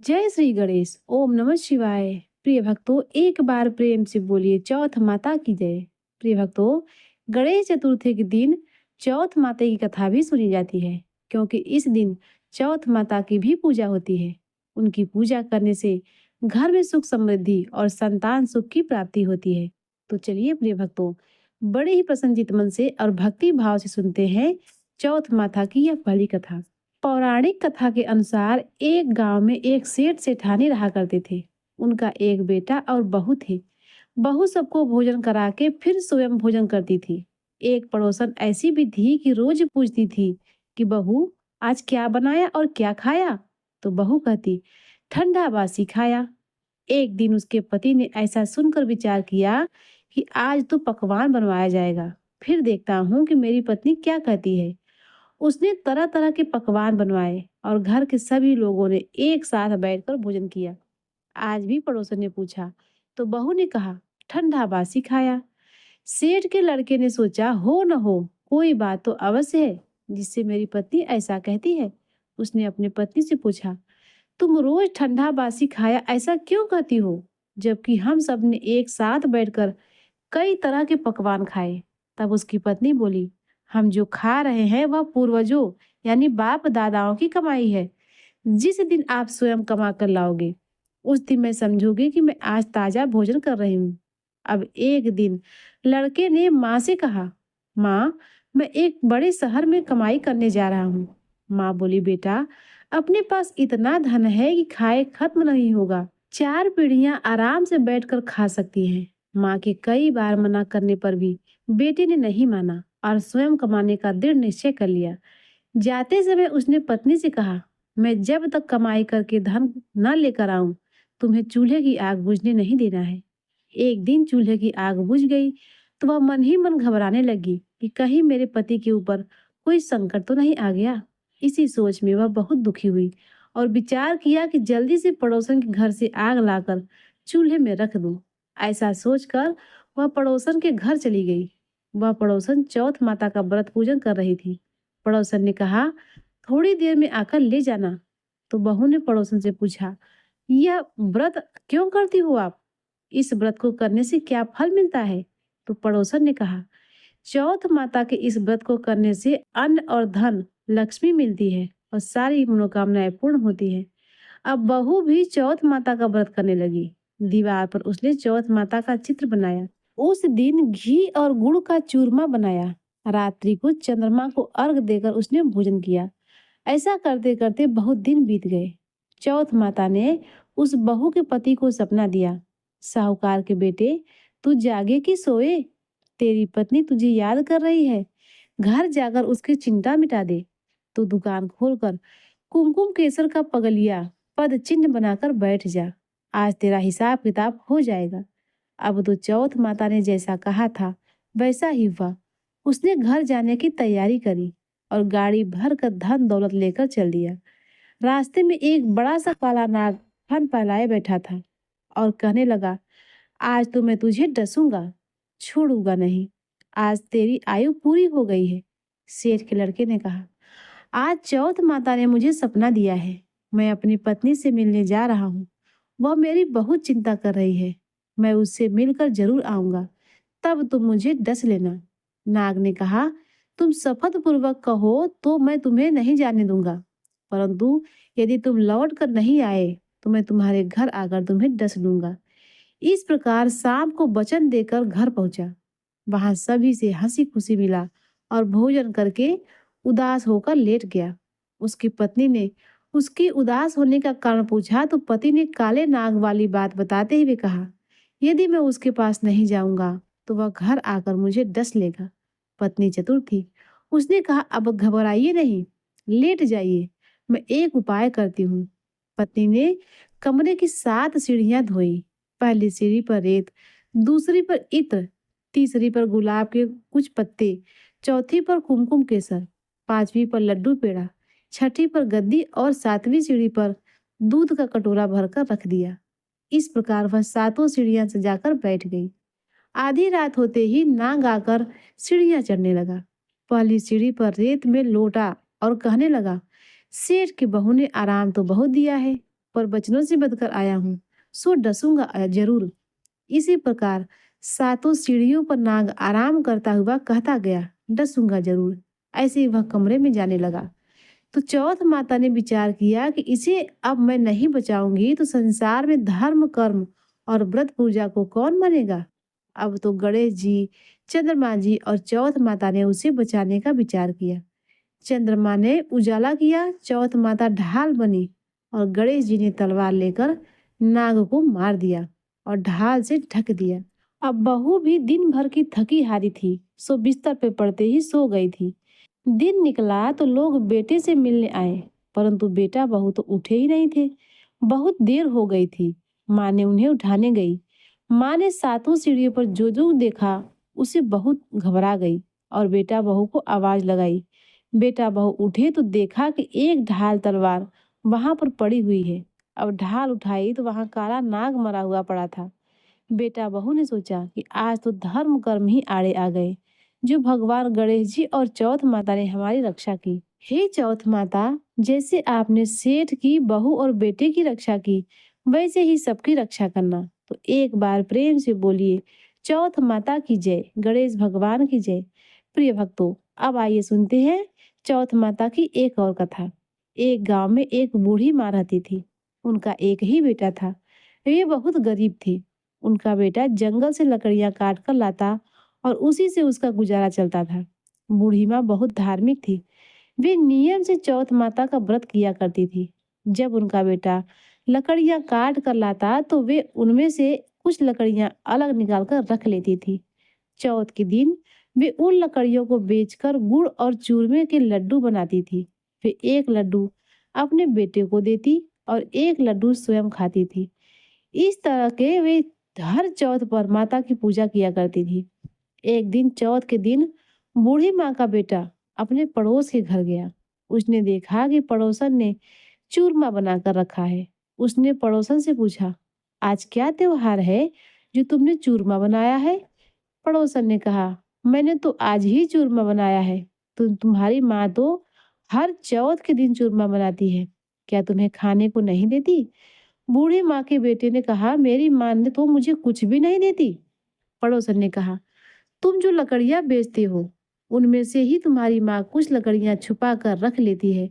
जय श्री गणेश। ओम नमः शिवाय। प्रिय भक्तों, एक बार प्रेम से बोलिए चौथ माता की जय। प्रिय भक्तों, गणेश चतुर्थी के दिन चौथ माता की कथा भी सुनी जाती है, क्योंकि इस दिन चौथ माता की भी पूजा होती है। उनकी पूजा करने से घर में सुख समृद्धि और संतान सुख की प्राप्ति होती है। तो चलिए प्रिय भक्तों, बड़े ही प्रसन्नचित मन से और भक्ति भाव से सुनते हैं चौथ माता की यह पहली कथा। पौराणिक कथा के अनुसार एक गांव में एक सेठ सेठानी रहा करते थे। उनका एक बेटा और बहू थे। बहू सबको भोजन करा के फिर स्वयं भोजन करती थी। एक पड़ोसन ऐसी भी थी कि रोज पूछती थी कि बहू, आज क्या बनाया और क्या खाया? तो बहू कहती, ठंडा बासी खाया। एक दिन उसके पति ने ऐसा सुनकर विचार किया कि आज तो पकवान बनवाया जाएगा, फिर देखता हूँ कि मेरी पत्नी क्या कहती है। उसने तरह तरह के पकवान बनवाए और घर के सभी लोगों ने एक साथ बैठकर भोजन किया। आज भी पड़ोसन ने पूछा तो बहू ने कहा, ठंडा बासी खाया। सेठ के लड़के ने सोचा, हो न हो कोई बात तो अवश्य है जिससे मेरी पत्नी ऐसा कहती है। उसने अपनी पत्नी से पूछा, तुम रोज ठंडा बासी खाया ऐसा क्यों कहती हो, जबकि हम सब ने एक साथ बैठकर कई तरह के पकवान खाए। तब उसकी पत्नी बोली, हम जो खा रहे हैं वह पूर्वजों यानी बाप दादाओं की कमाई है। जिस दिन आप स्वयं कमा कर लाओगे, उस दिन मैं समझूंगी कि मैं आज ताजा भोजन कर रही हूँ। अब एक दिन लड़के ने माँ से कहा, माँ, मैं एक बड़े शहर में कमाई करने जा रहा हूँ। माँ बोली, बेटा, अपने पास इतना धन है कि खाए खत्म नहीं होगा। 4 पीढ़ियां आराम से बैठकर खा सकती हैं। माँ के कई बार मना करने पर भी बेटे ने नहीं माना और स्वयं कमाने का दृढ़ निश्चय कर लिया। जाते समय उसने पत्नी से कहा, मैं जब तक कमाई करके धन न लेकर आऊं, तुम्हें चूल्हे की आग बुझने नहीं देना है। एक दिन चूल्हे की आग बुझ गई तो वह मन ही मन घबराने लगी कि कहीं मेरे पति के ऊपर कोई संकट तो नहीं आ गया। इसी सोच में वह बहुत दुखी हुई और विचार किया कि जल्दी से पड़ोसन के घर से आग लाकर चूल्हे में रख दूं। ऐसा सोचकर वह पड़ोसन के घर चली गई। वह पड़ोसन चौथ माता का व्रत पूजन कर रही थी। पड़ोसन ने कहा, थोड़ी देर में आकर ले जाना। तो बहू ने पड़ोसन से पूछा, यह व्रत क्यों करती हो आप? इस व्रत को करने से क्या फल मिलता है? तो पड़ोसन ने कहा, चौथ माता के इस व्रत को करने से अन्न और धन लक्ष्मी मिलती है और सारी मनोकामनाएं पूर्ण होती है। अब बहू भी चौथ माता का व्रत करने लगी। दीवार पर उसने चौथ माता का चित्र बनाया। उस दिन घी और गुड़ का चूरमा बनाया। रात्रि को चंद्रमा को अर्घ देकर उसने भोजन किया। ऐसा करते करते बहुत दिन बीत गए। चौथ माता ने उस बहू के पति को सपना दिया, साहूकार के बेटे, तू जागे कि सोए? तेरी पत्नी तुझे याद कर रही है। घर जाकर उसकी चिंता मिटा दे। तू दुकान खोलकर कुमकुम केसर का पगलिया पद चिन्ह बनाकर बैठ जा। आज तेरा हिसाब किताब हो जाएगा। अब तो चौथ माता ने जैसा कहा था वैसा ही हुआ। उसने घर जाने की तैयारी करी और गाड़ी भर कर धन दौलत लेकर चल दिया। रास्ते में एक बड़ा सा काला नाग फन फैलाए बैठा था और कहने लगा, आज तो मैं तुझे डसूंगा, छोड़ूंगा नहीं। आज तेरी आयु पूरी हो गई है। सेठ के लड़के ने कहा, आज चौथ माता ने मुझे सपना दिया है। मैं अपनी पत्नी से मिलने जा रहा हूँ। वह मेरी बहुत चिंता कर रही है। मैं उससे मिलकर जरूर आऊंगा। तब तुम मुझे डस लेना। नाग ने कहा, तुम शपथ पूर्वक कहो तो मैं तुम्हें नहीं जाने दूंगा, परंतु यदि तुम लौट कर नहीं आए तो मैं तुम्हारे घर आकर तुम्हें डस लूंगा। इस प्रकार शाम को वचन देकर घर पहुंचा। वहां सभी से हंसी खुशी मिला और भोजन करके उदास होकर लेट गया। उसकी पत्नी ने उसकी उदास होने का कारण पूछा तो पति ने काले नाग वाली बात बताते हुए कहा, यदि मैं उसके पास नहीं जाऊंगा तो वह घर आकर मुझे डस लेगा। पत्नी चतुर थी। उसने कहा, अब घबराइए नहीं, लेट जाइए, मैं एक उपाय करती हूँ। पत्नी ने कमरे की 7 सीढ़ियां धोई। पहली सीढ़ी पर रेत, दूसरी पर इत्र, तीसरी पर गुलाब के कुछ पत्ते, चौथी पर कुमकुम केसर, पांचवी पर लड्डू पेड़ा, छठी पर गद्दी और 7वीं सीढ़ी पर दूध का कटोरा भरकर रख दिया। इस प्रकार वह 7 सीढ़ियां सजाकर बैठ गई। आधी रात होते ही नाग आकर सीढ़ियां चढ़ने लगा। पहली सीढ़ी पर रेत में लोटा और कहने लगा, सेठ की बहू ने आराम तो बहुत दिया है, पर वचनों से बदकर आया हूँ, सो डसूंगा जरूर। इसी प्रकार सातों सीढ़ियों पर नाग आराम करता हुआ कहता गया, डसूंगा जरूर। ऐसे ही वह कमरे में जाने लगा। तो चौथ माता ने विचार किया कि इसे अब मैं नहीं बचाऊंगी तो संसार में धर्म कर्म और व्रत पूजा को कौन मानेगा। अब तो गणेश जी, चंद्रमा जी और चौथ माता ने उसे बचाने का विचार किया। चंद्रमा ने उजाला किया, चौथ माता ढाल बनी और गणेश जी ने तलवार लेकर नाग को मार दिया और ढाल से ढक दिया। अब बहू भी दिन भर की थकी हारी थी, सो बिस्तर पे पड़ते ही सो गई थी। दिन निकला तो लोग बेटे से मिलने आए, परंतु बेटा बहू तो उठे ही नहीं थे। बहुत देर हो गई थी। माँ ने उन्हें उठाने गई। माँ ने सातों सीढ़ियों पर जो जो देखा उसे बहुत घबरा गई और बेटा बहू को आवाज लगाई। बेटा बहू उठे तो देखा कि एक ढाल तलवार वहां पर पड़ी हुई है। अब ढाल उठाई तो वहां काला नाग मरा हुआ पड़ा था। बेटा बहू ने सोचा कि आज तो धर्म कर्म ही आड़े आ गए, जो भगवान गणेश जी और चौथ माता ने हमारी रक्षा की। हे चौथ माता, जैसे आपने सेठ की बहू और बेटे की रक्षा की, वैसे ही सबकी रक्षा करना। तो एक बार प्रेम से बोलिए, चौथ माता की जय, गणेश भगवान की जय। प्रिय भक्तों, अब आइए सुनते हैं चौथ माता की एक और कथा। एक गांव में एक बूढ़ी माँ रहती थी। उनका एक ही बेटा था। वे बहुत गरीब थी। उनका बेटा जंगल से लकड़ियां काट कर लाता और उसी से उसका गुजारा चलता था। बूढ़ी माँ बहुत धार्मिक थी। वे नियम से चौथ माता का व्रत किया करती थी। जब उनका बेटा लकड़ियां काट कर लाता तो वे उनमें से कुछ लकड़ियां अलग निकाल कर रख लेती थी। चौथ के दिन वे उन लकड़ियों को बेचकर गुड़ और चूरमे के लड्डू बनाती थी। वे एक लड्डू अपने बेटे को देती और एक लड्डू स्वयं खाती थी। इस तरह के वे हर चौथ पर माता की पूजा किया करती थी। एक दिन चौथ के दिन बूढ़ी माँ का बेटा अपने पड़ोस के घर गया। उसने देखा कि पड़ोसन ने चूरमा बनाकर रखा है। उसने पड़ोसन से पूछा, आज क्या त्योहार है जो तुमने चूरमा बनाया है? पड़ोसन ने कहा, मैंने तो आज ही चूरमा बनाया है। तुम्हारी माँ तो हर चौथ के दिन चूरमा बनाती है, क्या तुम्हें खाने को नहीं देती? बूढ़ी माँ के बेटे ने कहा, मेरी माँ ने तो मुझे कुछ भी नहीं देती। पड़ोसन ने कहा, तुम जो लकड़ियां बेचते हो उनमें से ही तुम्हारी माँ कुछ लकड़ियां छुपा कर रख लेती है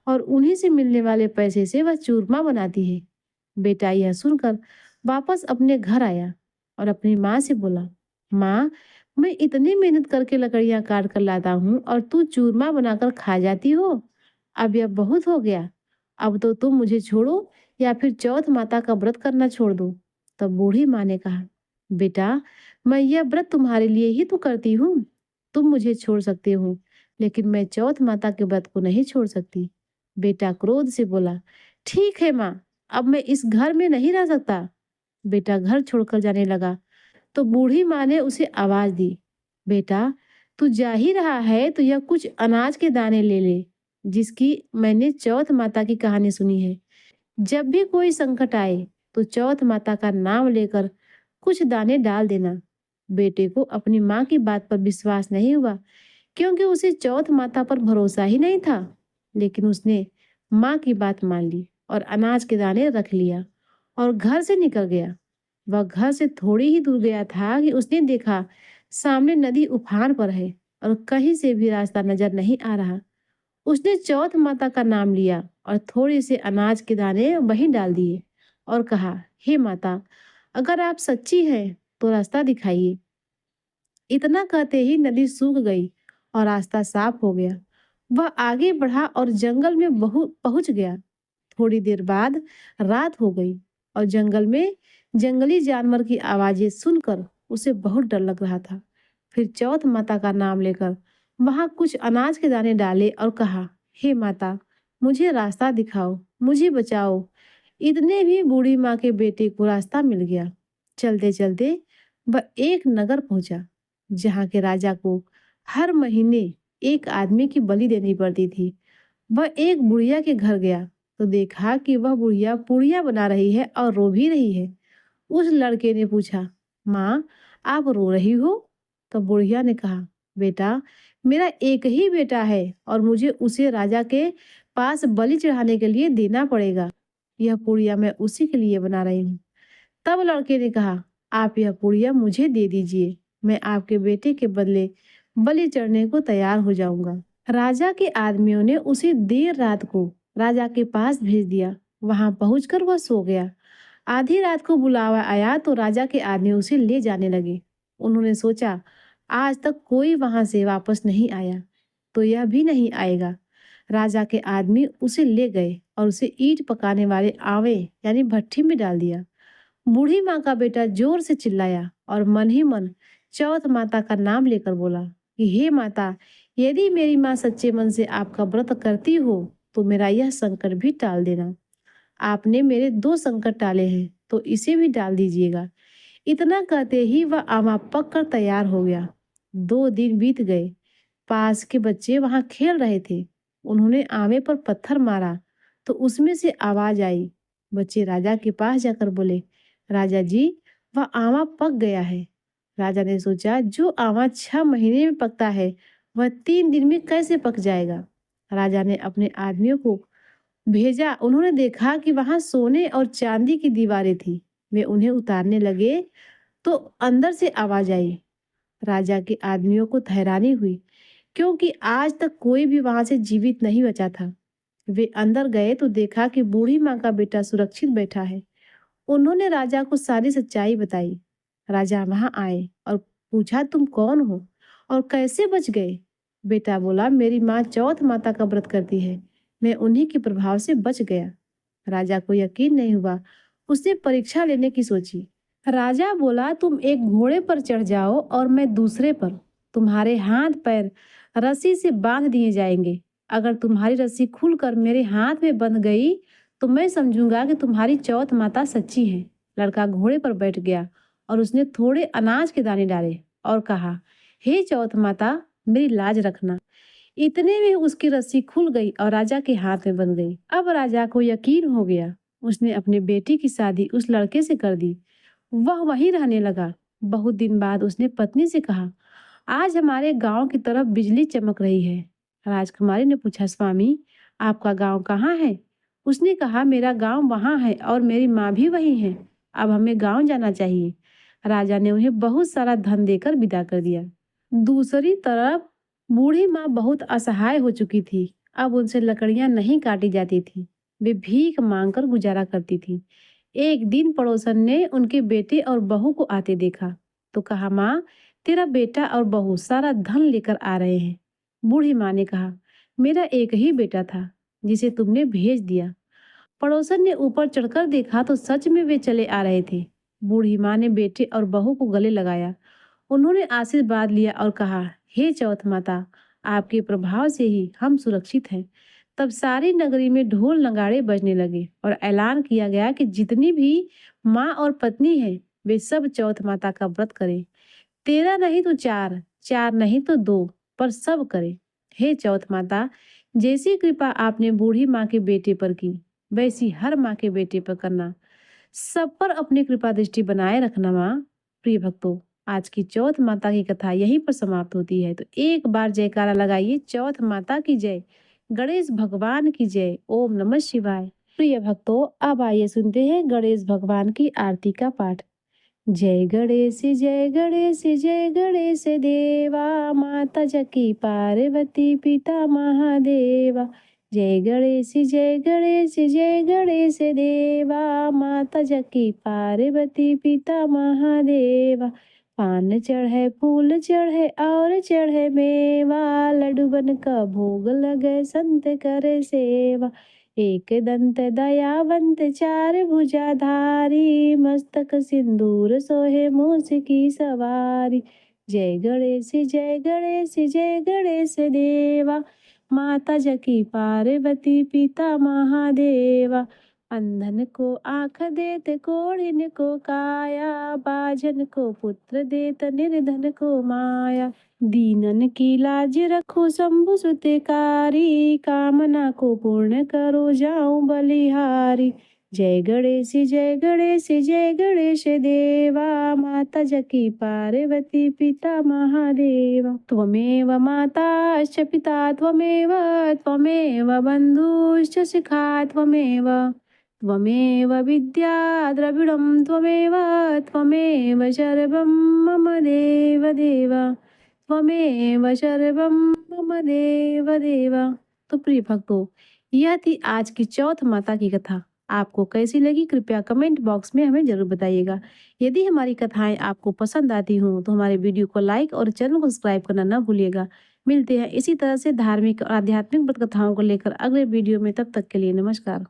और उन्हीं से मिलने वाले पैसे से वह चूरमा बनाती है। बेटा यह सुनकर वापस अपने घर आया और अपनी माँ से बोला, माँ, मैं इतनी मेहनत करके लकड़ियां काट कर लाता हूँ और तू चूरमा बनाकर खा जाती हो। अब यह बहुत हो गया। अब तो तुम मुझे छोड़ो या फिर चौथ माता का व्रत करना छोड़ दो। तब बूढ़ी माँ ने कहा, बेटा, मैं यह व्रत तुम्हारे लिए ही तो करती हूँ। तुम मुझे छोड़ सकते हो, लेकिन मैं चौथ माता के व्रत को नहीं छोड़ सकती। बेटा क्रोध से बोला, ठीक है माँ, अब मैं इस घर में नहीं रह सकता। बेटा घर छोड़कर जाने लगा तो बूढ़ी माँ ने उसे आवाज दी, बेटा, तू जा ही रहा है तो यह कुछ अनाज के दाने ले ले, जिसकी मैंने चौथ माता की कहानी सुनी है। जब भी कोई संकट आए तो चौथ माता का नाम लेकर कुछ दाने डाल देना। बेटे को अपनी माँ की बात पर विश्वास नहीं हुआ, क्योंकि उसे चौथ माता पर भरोसा ही नहीं था। लेकिन उसने माँ की बात मान ली और अनाज के दाने रख लिया और घर से निकल गया। वह घर से थोड़ी ही दूर गया था कि उसने देखा सामने नदी उफान पर है और कहीं से भी रास्ता नजर नहीं आ रहा। उसने चौथ माता का नाम लिया और थोड़े से अनाज के दाने वहीं डाल दिए और कहा, हे माता, अगर आप सच्ची हैं तो रास्ता दिखाइए। इतना कहते ही नदी सूख गई और रास्ता साफ हो गया। वह आगे बढ़ा और जंगल में बहु पहुंच गया। थोड़ी देर बाद रात हो गई और जंगल में जंगली जानवर की आवाजें सुनकर उसे बहुत डर लग रहा था। फिर चौथ माता का नाम लेकर वहां कुछ अनाज के दाने डाले और कहा, हे माता, मुझे रास्ता दिखाओ, मुझे बचाओ। इतने भी बूढ़ी माँ के बेटे को रास्ता मिल गया। चलते चलते वह एक नगर पहुंचा, जहाँ के राजा को हर महीने एक आदमी की बलि देनी पड़ती थी। वह एक बुढ़िया के घर गया तो देखा कि वह बुढ़िया पूड़ियाँ बना रही है और रो भी रही है। उस लड़के ने पूछा, माँ, आप रो रही हो? तो बुढ़िया ने कहा, बेटा, मेरा एक ही बेटा है और मुझे उसे राजा के पास बलि चढ़ाने के लिए देना पड़ेगा। यह पुड़िया मैं उसी के लिए बना रही हूँ। तब लड़के ने कहा, आप यह पुड़िया मुझे दे दीजिए, मैं आपके बेटे के बदले बलि चढ़ने को तैयार हो जाऊंगा। राजा के आदमियों ने उसे देर रात को राजा के पास भेज दिया। वहां पहुंचकर वह सो गया। आधी रात को बुलावा आया तो राजा के आदमी उसे ले जाने लगे। उन्होंने सोचा, आज तक कोई वहां से वापस नहीं आया, तो यह भी नहीं आएगा। राजा के आदमी उसे ले गए और उसे ईंट पकाने वाले आवे यानी भट्ठी में डाल दिया। बूढ़ी माँ का बेटा जोर से चिल्लाया और मन ही मन चौथ माता का नाम लेकर बोला कि हे माता, यदि मेरी माँ सच्चे मन से आपका व्रत करती हो तो मेरा यह संकट भी टाल देना। आपने मेरे 2 संकट टाले हैं, तो इसे भी डाल दीजिएगा। इतना कहते ही वह आमा पक कर तैयार हो गया। 2 दिन बीत गए। पास के बच्चे वहां खेल रहे थे। उन्होंने आमे पर पत्थर मारा तो उसमें से आवाज आई। बच्चे राजा के पास जाकर बोले, राजा जी, वह आमा पक गया है। राजा ने सोचा, जो आमा 6 महीने में पकता है वह 3 दिन में कैसे पक जाएगा। राजा ने अपने आदमियों को भेजा। उन्होंने देखा कि वहां सोने और चांदी की दीवारें थी। वे उन्हें उतारने लगे तो अंदर से आवाज आई। राजा के आदमियों को हैरानी हुई, क्योंकि आज तक कोई भी वहां से जीवित नहीं बचा था। वे अंदर गए तो देखा कि बूढ़ी माँ का बेटा सुरक्षित बैठा है। उन्होंने राजा को सारी सच्चाई बताई। राजा वहां आए और पूछा, तुम कौन हो और कैसे बच गए। बेटा बोला, मेरी माँ चौथ माता का व्रत करती है, मैं उन्हीं के प्रभाव से बच गया। राजा को यकीन नहीं हुआ। उसने परीक्षा लेने की सोची। राजा बोला, तुम एक घोड़े पर चढ़ जाओ और मैं दूसरे पर। तुम्हारे हाथ पैर रस्सी से बांध दिए जाएंगे। अगर तुम्हारी रस्सी खुलकर मेरे हाथ में बंध गई तो मैं समझूंगा कि तुम्हारी चौथ माता सच्ची है। लड़का घोड़े पर बैठ गया और उसने थोड़े अनाज के दाने डाले और कहा, हे चौथ माता, मेरी लाज रखना। इतने में उसकी रस्सी खुल गई और राजा के हाथ में बंध गई। अब राजा को यकीन हो गया। उसने अपने बेटी की शादी उस लड़के से कर दी। वह वहीं रहने लगा। बहुत दिन बाद उसने पत्नी से कहा, आज हमारे गांव की तरफ बिजली चमक रही है। राजकुमारी ने पूछा, स्वामी, आपका गांव कहाँ है। उसने कहा, मेरा गांव वहां है और मेरी माँ भी वहीं है। अब हमें गांव जाना चाहिए। राजा ने उन्हें बहुत सारा धन देकर विदा कर दिया। दूसरी तरफ बूढ़ी माँ बहुत असहाय हो चुकी थी। अब उनसे लकड़ियां नहीं काटी जाती थी। वे भीख मांगकर गुजारा करती थी। एक दिन पड़ोसन ने उनके बेटे और बहू को आते देखा तो कहा, माँ, तेरा बेटा और बहू सारा धन लेकर आ रहे हैं। बूढ़ी माँ ने कहा, मेरा एक ही बेटा था जिसे तुमने भेज दिया। पड़ोसन ने ऊपर चढ़कर देखा तो सच में वे चले आ रहे थे। बूढ़ी माँ ने बेटे और बहू को गले लगाया। उन्होंने आशीर्वाद लिया और कहा, हे चौथ माता, आपके प्रभाव से ही हम सुरक्षित हैं। तब सारी नगरी में ढोल नगाड़े बजने लगे और ऐलान किया गया कि जितनी भी माँ और पत्नी हैं वे सब चौथ माता का व्रत करें। 13 नहीं तो 4, 4 नहीं तो 2, पर सब करें। हे चौथ माता, जैसी कृपा आपने बूढ़ी माँ के बेटे पर की वैसी हर माँ के बेटे पर करना। सब पर अपनी कृपा दृष्टि बनाए रखना माँ। प्रिय भक्तों, आज की चौथ माता की कथा यहीं पर समाप्त होती है। तो एक बार जयकारा लगाइए, चौथ माता की जय, गणेश भगवान की जय। ओम नमः शिवाय। प्रिय भक्तों, अब आइए सुनते हैं गणेश भगवान की आरती का पाठ। जय गणेश जय गणेश जय गणेश देवा, माता जकी पार्वती पिता महादेवा। जय गणेश जय गणेश जय गणेश देवा, माता जकी पार्वती पिता महादेवा। पान चढ़े फूल चढ़े और चढ़े मेवा, लड्डू बन का भोग लगे संत करे सेवा। एक दंत दयावंत चार भुजाधारी, मस्तक सिंदूर सोहे मूस की सवारी। जय गणेश जय गणेश जय गणेश देवा, माता जकी पार्वती पिता महादेवा। अंधन को आँख देत कोढ़िन को काया, बाझन को पुत्र देत निर्धन को माया। दीनन की लाज रखो शंभु सुतकारी, कामना को पूर्ण करो जाऊं बलिहारी। जय गणेश जय गणेश जय गणेश देवा, माता जकी पार्वती पिता महादेवा। त्वमेव माताश्च पिता त्वमेव, त्वमेव बन्धुश्च सखा त्वमेव, त्वमेव विद्या द्रविडं त्वमेव त्वमेव सर्वं मम देव देव त्वमेव सर्वं मम देव देव। तो प्रिय भक्तों, यह थी आज की चौथ माता की कथा। आपको कैसी लगी कृपया कमेंट बॉक्स में हमें जरूर बताइएगा। यदि हमारी कथाएं आपको पसंद आती हों तो हमारे वीडियो को लाइक और चैनल को सब्सक्राइब करना ना भूलिएगा। मिलते हैं इसी तरह से धार्मिक और आध्यात्मिक कथाओं को लेकर अगले वीडियो में। तब तक के लिए नमस्कार।